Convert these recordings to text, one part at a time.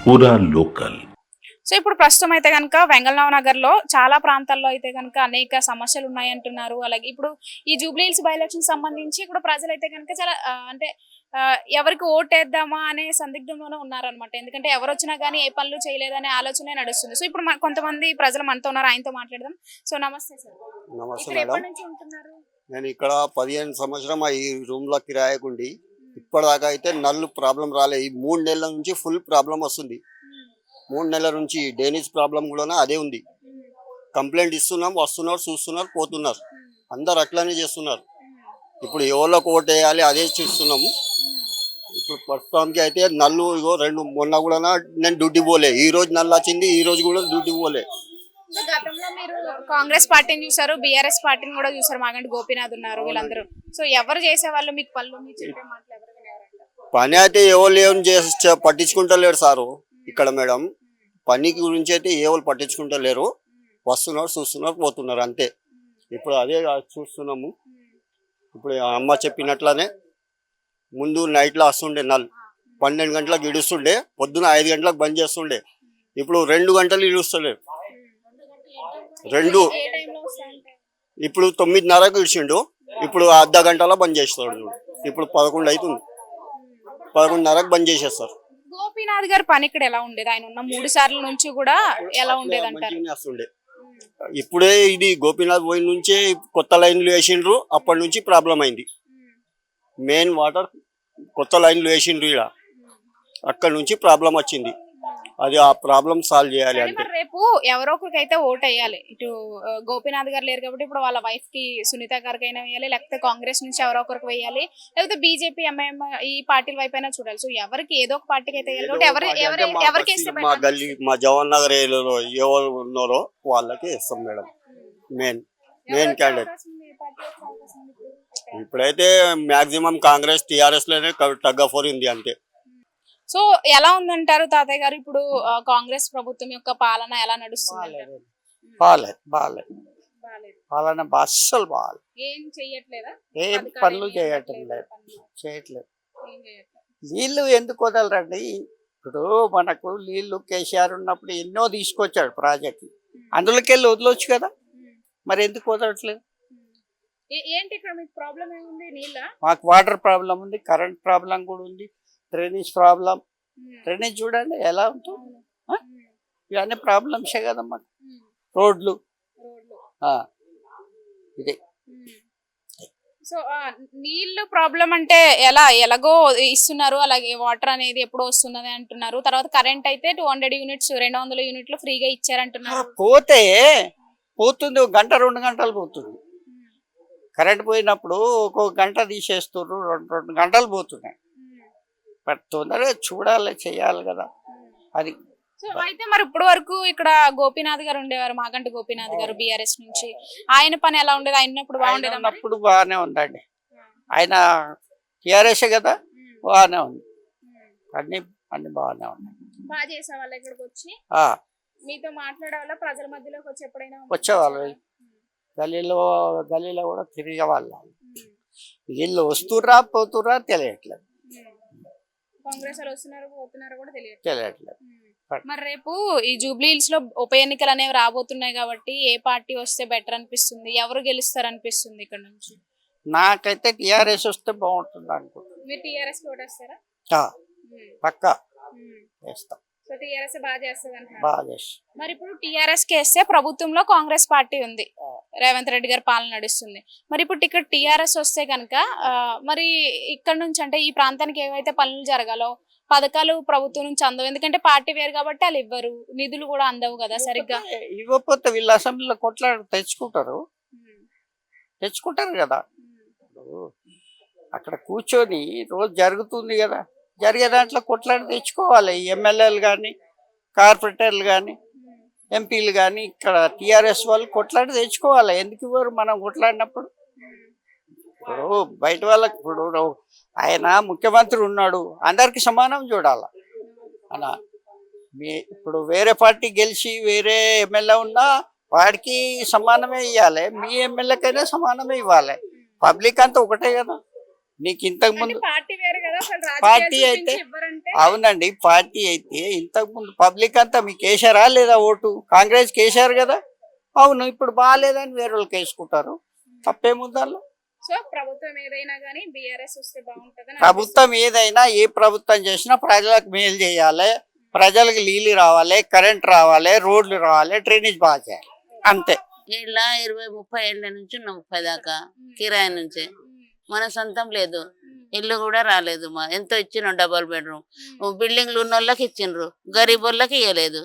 పూరా local. So ఇప్పుడు ప్రస్తుతం అయితే కనుక వెంగళరావు నగర్ లో చాలా ప్రాంతాల్లో అయితే కనుక అనేక సమస్యలు ఉన్నాయంటున్నారు. అలాగే ఇప్పుడు ఈ జూబ్లీ హిల్స్ బై ఎలక్షన్ సంబంధించి ఇప్పుడు ప్రజలు అయితే కనుక చాలా అంటే ఎవరికి ఓటేద్దామా అనే సందిగ్ధంలోనే ఉన్నారనమాట. ఎందుకంటే ఎవరు వచ్చినా కానీ ఏ పనులు చేయలేదనే ఆలోచనే నడుస్తుంది. సో ఇప్పుడు కొంతమంది ప్రజలు మనతో ఉన్నారు, ఆయనతో మాట్లాడదాం. సో నమస్తే సార్. నమస్తే ఇక్కడ ఎప్పటి మేడం. నుంచి ఉంటున్నారు? నేను ఇక్కడ 15 సంవత్సరం ఈ రూమ్ లో కిరాయకుండి ఇప్పటిదాకా అయితే నల్లు ప్రాబ్లం రాలే. ఈ 3 నెలల నుంచి ఫుల్ ప్రాబ్లం వస్తుంది. 3 నెలల నుంచి డేనిస్ ప్రాబ్లం కూడా అదే ఉంది. కంప్లైంట్ ఇస్తున్నాం, వస్తున్నారు, చూస్తున్నారు, పోతున్నారు. అందరు అట్లానే చేస్తున్నారు. ఇప్పుడు ఎవరికి ఓటు వేయాలి అదే చూస్తున్నాము. ఇప్పుడు ప్రస్తుతానికి అయితే నల్లు ఇగో మొన్న కూడా నేను డ్యూటీ పోలే. ఈ రోజు నల్లు వచ్చింది, ఈ రోజు కూడా డ్యూటీ పోలే. గతంలో మీరు కాంగ్రెస్ పార్టీని చూసారు, బీఆర్ఎస్ పార్టీని కూడా చూసారు. మాగంటి గోపీనాథ్ ఉన్నారు, వీళ్ళందరూ. సో ఎవరు చేసేవాళ్ళు మీకు పనులు? మీ చెప్పే మాటలు ఎవరు వినేవారంట? పని అయితే ఎవరు ఏం పట్టించుకుంటలేరు సారు ఇక్కడ మేడం. పని గురించి అయితే ఎవరు పట్టించుకుంటలేరు. వస్తున్నారు, చూస్తున్నారు, పోతున్నారు అంతే. ఇప్పుడు అదే చూస్తున్నాము. ఇప్పుడు అమ్మ చెప్పినట్లనే ముందు నైట్లో వస్తుండే నల్లు 12 గంటలకు ఇడుస్తుండే, పొద్దున 5 గంటలకు బంద్ చేస్తుండే. ఇప్పుడు 2 గంటలు ఇడుస్తలేరు. ఇప్పుడు 9:30కు ఇడిచిండు, ఇప్పుడు అర్ధ గంటలో బంద్ చేస్తాడు. ఇప్పుడు 11 అవుతుంది, 11:30కు బంద్ చేసేస్తారు. గోపీనాథ్ గారి పని ఇక్కడ ఎలా ఉండేది? ఆయన ఉన్న 3 సార్లు నుంచి కూడా ఎలా ఉండేది అంటారు? వస్తుండే. ఇప్పుడే ఇది గోపీనాథ్ పోయిన నుంచే కొత్త లైన్లు వేసిండ్రు. అప్పటి నుంచి ప్రాబ్లం అయింది. మెయిన్ వాటర్ కొత్త లైన్లు వేసిండ్రు. ఇక్కడ అక్కడ నుంచి ప్రాబ్లం వచ్చింది. అది ఆ ప్రాబ్లం సాల్వ్ చేయాలి అంటే రేపు ఎవరో ఒకరికి అయితే ఓట్ వేయాలి. ఇటు గోపీనాథ్ గారు లేరు కాబట్టి ఇప్పుడు వాళ్ళ వైఫ్ కి సునీత గారికి అయినా వేయాలి, లేకపోతే కాంగ్రెస్ నుంచి ఎవరో ఒకరికి వేయాలి, లేకపోతే బీజేపీ ఎంఐఎం ఈ పార్టీల వైపు అయినా చూడాలి. సో ఎవరికి ఏదో ఒక పార్టీకి అయితే వేయాలి కాబట్టి ఎవరికి వేస్తే మా గల్లీ మా జవహర్ నగర్ ఏరియాలో ఎవరు ఉన్నారో వాళ్ళకి ఇస్తాం మేడం. మెయిన్ క్యాండిడేట్ ఇప్పుడైతే మాక్సిమం కాంగ్రెస్ టీఆర్ఎస్ లోనే టగ్-ఆఫ్-వార్ ఉంది అంతే. సో ఎలా ఉందంటారు తాతయ్య గారు? ఇప్పుడు కాంగ్రెస్ ప్రభుత్వం యొక్క పాలన ఎలా నడుస్తుంది? పాలన అస్సలు బాగాలేదు. ఏం చెయ్యట్లేదా? ఏం పనులు చేయట్లేదు. నీళ్లు ఎందుకు వదలరండి? ఇప్పుడు మనకు నీళ్లు కేసీఆర్ ఉన్నప్పుడు ఎన్నో తీసుకొచ్చాడు ప్రాజెక్టు, అందులోకి వెళ్ళి వదలొచ్చు కదా. మరి ఎందుకు వదలట్లేదు? ఏంటి ఇక్కడ మీకు ప్రాబ్లం ఏముంది? నీళ్ళ? మాకు వాటర్ ప్రాబ్లం ఉంది, కరెంట్ ప్రాబ్లం కూడా ఉంది, డ్రైనేజ్ ప్రాబ్లం. డ్రైనేజ్ చూడండి ఎలా ఉంటుంది. ఇవన్నీ ప్రాబ్లమ్సే కదా మాకు. రోడ్లు ఇదే. సో నీళ్లు ప్రాబ్లం అంటే ఎలాగో ఇస్తున్నారు, అలాగే వాటర్ అనేది ఎప్పుడో వస్తున్నది అంటున్నారు. తర్వాత కరెంట్ అయితే 200 యూనిట్స్ 200 యూనిట్లు ఫ్రీగా ఇచ్చారంటున్నారు. పోతుంది, 1 గంట 2 గంటలు పోతుంది. కరెంట్ పోయినప్పుడు ఒక్కొక్క గంట తీసేస్తున్నారు, 2 గంటలు పోతున్నాయి. బట్ తొందరగా చూడాలి, చెయ్యాలి కదా అది. సో అయితే మరి ఇప్పుడు వరకు ఇక్కడ గోపీనాథ్ గారు ఉండేవారు, మాగంటి గోపీనాథ్ గారు బీఆర్ఎస్ నుంచి. ఆయన పని ఎలా ఉండేది? ఆయన ఉన్నప్పుడు బాగుండేది? అప్పుడు బాగానే ఉందండి. ఆయన టీఆర్ఎస్ కదా, బాగానే ఉంది. అన్ని బాగానే ఉన్నాయి. బాగా చేసేవాళ్ళు ఇక్కడికి వచ్చి మీతో మాట్లాడే వాళ్ళ, ప్రజల మధ్యలోకి వచ్చి ఎప్పుడైనా వచ్చేవాళ్ళు. గలీలో కూడా తిరిగే వాళ్ళ. వీళ్ళు వస్తుర్రా పోతుర్రా తెలియట్లేదు. కాంగ్రెస్ వాళ్ళు వస్తున్నారు పోతున్నారు కూడా తెలియట్లేదు. మరి రేపు ఈ జూబ్లీ హిల్స్ లో ఉప ఎన్నికలు అనేవి రాబోతున్నాయి కాబట్టి ఏ పార్టీ వస్తే బెటర్ అనిపిస్తుంది? ఎవరు గెలుస్తారు అనిపిస్తుంది ఇక్కడ నుంచి? నాకైతే టీఆర్ఎస్ వస్తే బాగుంటుంది అనుకుంటున్నాను. మీరు టీఆర్ఎస్ కి ఓటేస్తారా? పక్కా వేస్తాం. సో టీఆర్ఎస్ బాగా చేస్తుంది. మరి ఇప్పుడు టీఆర్ఎస్ కి వేస్తే ప్రభుత్వంలో కాంగ్రెస్ పార్టీ ఉంది, రేవంత్ రెడ్డి గారి పాలన నడుస్తుంది. మరి ఇప్పుడు ఇక్కడ టీఆర్ఎస్ వస్తే కనుక మరి ఇక్కడ నుంచి అంటే ఈ ప్రాంతానికి ఏవైతే పనులు జరగాలో పథకాలు ప్రభుత్వం నుంచి అందవు, ఎందుకంటే పార్టీ వేరు కాబట్టి వాళ్ళు ఇవ్వరు, నిధులు కూడా అందవు కదా సరిగ్గా. ఇవ్వకపోతే వీళ్ళు అసెంబ్లీలో కొట్లాడి తెచ్చుకుంటారు కదా. అక్కడ కూర్చొని రోజు జరుగుతుంది కదా, జరిగే దాంట్లో కొట్లాడి తెచ్చుకోవాలి. ఎమ్మెల్యేలు కానీ, కార్పొరేటర్లు కానీ, ఎంపీలు కానీ ఇక్కడ టీఆర్ఎస్ వాళ్ళు కొట్లాడి తెచ్చుకోవాలి. ఎందుకు ఇవ్వరు మనం కొట్లాడినప్పుడు? ఇప్పుడు బయట వాళ్ళకి ఇప్పుడు ఆయన ముఖ్యమంత్రి ఉన్నాడు, అందరికి సమానం చూడాల అలా. ఇప్పుడు వేరే పార్టీ గెలిచి వేరే ఎమ్మెల్యే ఉన్నా వాడికి సమానమే ఇవ్వాలి, మీ ఎమ్మెల్యేకైనా సమానమే ఇవ్వాలి. పబ్లిక్ అంతా ఒకటే కదా. నీకు ఇంతకు ముందు పార్టీ అయితే అవునండి, పార్టీ అయితే ఇంతకు ముందు పబ్లిక్ అంతా మీకు వేసారా లేదా ఓటు? కాంగ్రెస్ వేసారు కదా. అవును, ఇప్పుడు బాగాలేదని వేరే వాళ్ళకి వేసుకుంటారు. తప్పేముంది అందులో? సో ప్రభుత్వం ఏదైనా కానీ బీఆర్ఎస్ వస్తే బాగుంటదని ప్రభుత్వం ఏదైనా ఏ ప్రభుత్వం చేసినా ప్రజలకు మేలు చేయాలి, ప్రజలకు నీళ్ళు రావాలి, కరెంట్ రావాలి, రోడ్లు రావాలి, డ్రైనేజ్ బాగా చేయాలి, అంతే. ఇలా 20-30 ఏళ్ళ నుంచి ఉన్న 30 దాకా కిరాయి నుంచే, మన సొంతం లేదు, ఇల్లు కూడా రాలేదు. మా ఎంతో ఇచ్చిన డబల్ బెడ్రూమ్ బిల్డింగ్లు ఉన్న వాళ్ళకి ఇచ్చిండ్రు, గరీబ్ వాళ్ళకి ఇవ్వలేదు,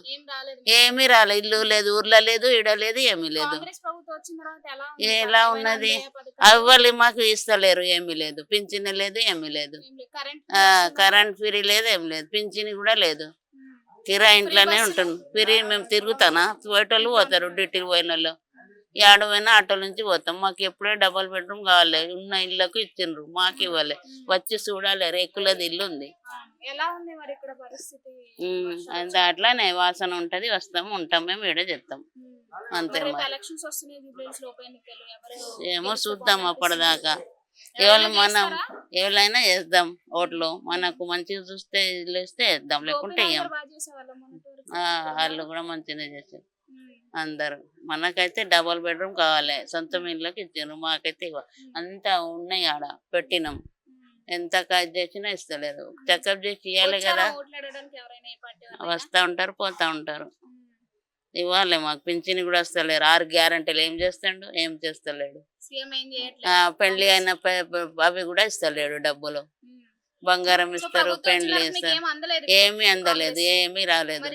ఏమీ రాలేదు. ఇల్లు లేదు, ఊర్లో లేదు, ఈడ లేదు, ఏమీ లేదు. కాంగ్రెస్ ప్రభుత్వం వచ్చిన తర్వాత ఎలా ఉన్నది? అవ్వాలి మాకు ఇస్తలేరు, ఏమీ లేదు, పింఛన్ లేదు, ఏమీ లేదు, కరెంట్ ఫ్రీ లేదు, ఏం లేదు, పింఛన్ కూడా లేదు. కిరాయి ఇంట్లోనే ఉంటుంది. ఫ్రీ మేము తిరుగుతానా? పోయేటోళ్ళు పోతారు, డ్యూటీకి పోయిన వాళ్ళు. ఏడ పోయినా ఆటోల నుంచి పోతాం. మాకు ఎప్పుడే డబల్ బెడ్రూమ్ కావాలి, ఉన్న ఇళ్ళకు ఇచ్చిండ్రు, మాకు ఇవ్వాలి. వచ్చి చూడాలి, రేకులది ఇల్లు ఉంది. ఎలా ఉంది మరి ఇక్కడ పరిస్థితి? అది అట్లానే వాసన ఉంటది, వస్తాము, ఉంటాం, మేము ఈడ చెప్తాం, అంతే. మరి ఎలక్షన్స్ వస్తున్నాయి, జూబ్లీహిల్స్ లో ఉప ఎన్నికలు, ఎవరు ఏమో చూద్దాం అప్పటిదాకా. ఎవరైనా వేద్దాం ఓట్లు, మనకు మంచిగా చూస్తే ఇల్లు ఇస్తే వేద్దాం, లేకుంటే వేయం. వాళ్ళు కూడా మంచిగా చేశారు అందరు. మనకైతే డబల్ బెడ్రూమ్ కావాలి, సొంతం ఇళ్ళకి ఇచ్చారు, మాకైతే అంతా ఉన్నాయి, ఆడ పెట్టినాం. ఎంత ఖర్చు చేసినా ఇస్తలేదు, చెకప్ చేసి ఇవ్వాలి కదా. వస్తూ ఉంటారు, పోతా ఉంటారు. ఇవ్వాలి మాకు పింఛన్ కూడా వస్తలేరు. 6 గ్యారంటీలు ఏం చేస్తాడు? ఏం చేస్తలేడు. పెళ్లి అయిన అవి కూడా ఇస్తలేడు డబ్బులు. బంగారం ఇస్తారు, పెండ్లు ఇస్తారు, ఏమీ అందలేదు, ఏమీ రాలేదు.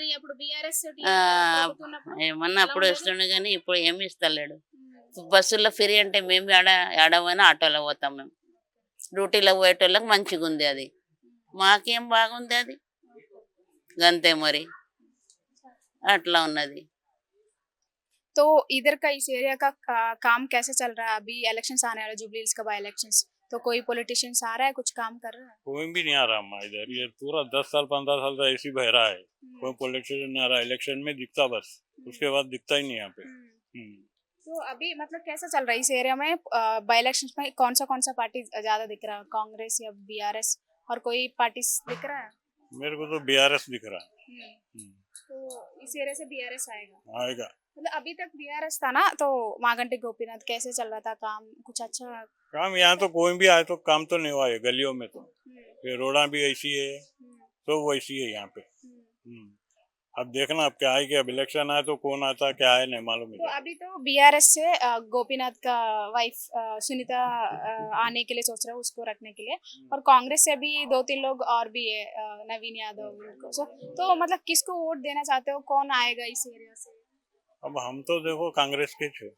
ఏమన్నా అప్పుడు ఇస్తుండే కానీ ఇప్పుడు ఏమి ఇస్తలేడు. బస్సుల్లో ఫ్రీ అంటే మేము ఆడమైనా ఆటోలో పోతాం. మేము డ్యూటీలో పోయేటోళ్ళకి మంచిగా ఉంది, అది మాకేం బాగుంది అది, అంతే. మరి అట్లా ఉన్నది. तो इधर का इस एरिया का काम कैसे चल रहा है? अभी इलेक्शंस आने वाले, जुबलीहिल्स का बाय इलेक्शंस, तो कोई पॉलिटिशियंस आ रहा है, कुछ काम कर रहा है? कोई भी नहीं आ रहा अम्मा इधर। ये पूरा 10 साल 15 साल से ऐसी बह रहा है, कोई पॉलिटिशियन नहीं आ रहा। इलेक्शन में दिखता बस, उसके बाद दिखता ही नहीं यहाँ पे। तो अभी मतलब कैसा चल रहा है इस एरिया में बाय इलेक्शंस में? कौन सा पार्टी ज्यादा दिख रहा है, कांग्रेस या बीआरएस, और कोई पार्टी दिख रहा है? मेरे को तो बीआरएस दिख रहा है। तो इस एरिया से बीआरएस आएगा? आएगा। मतलब अभी तक बीआरएस था ना, तो मागंटी गोपीनाथ कैसे चल रहा था काम? कुछ अच्छा काम यहाँ तो कोई भी आए तो काम तो नहीं हुआ है गलियों में। तो ये रोड़ा भी ऐसी है, तो वैसी है यहाँ पे। अब देखना अब क्या है कि अब इलेक्शन आए तो कौन आता क्या है नहीं मालूम है। तो अभी तो बीआरएस से गोपीनाथ का वाइफ सुनीता आने के लिए सोच रहा है, उसको रखने के लिए, और कांग्रेस से भी 2-3 लोग और भी है, नवीन यादव उनको। तो मतलब किसको वोट देना चाहते हो? कौन आएगा इस एरिया से? अब हम तो देखो कांग्रेस के थे,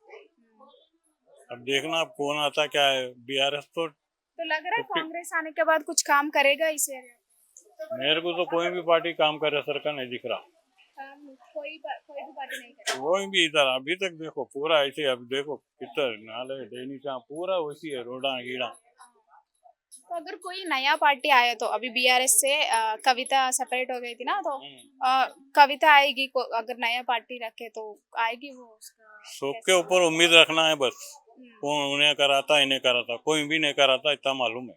अब देखना अब कौन आता क्या है। बीआरएस तो लग रहा है कांग्रेस आने के बाद कुछ काम करेगा इस एरिया में? मेरे को तो कोई भी पार्टी काम करे सर का नहीं दिख रहा। कोई भी पार्टी नहीं करे? कोई भी इधर अभी तक देखो पूरा ऐसे। अब देखो कितना नाले डेनी का पूरा वैसी है, रोड़ा कीड़ा। तो अगर कोई नया पार्टी आया तो अभी बीआरएस से कविता सेपरेट हो गई थी ना, तो कविता आएगी, अगर नया पार्टी रखे तो आएगी वो? सबके ऊपर उम्मीद रखना है बस, कौन उन्हें कराता इन्हें कराता, कोई भी नहीं कराता, इतना मालूम है।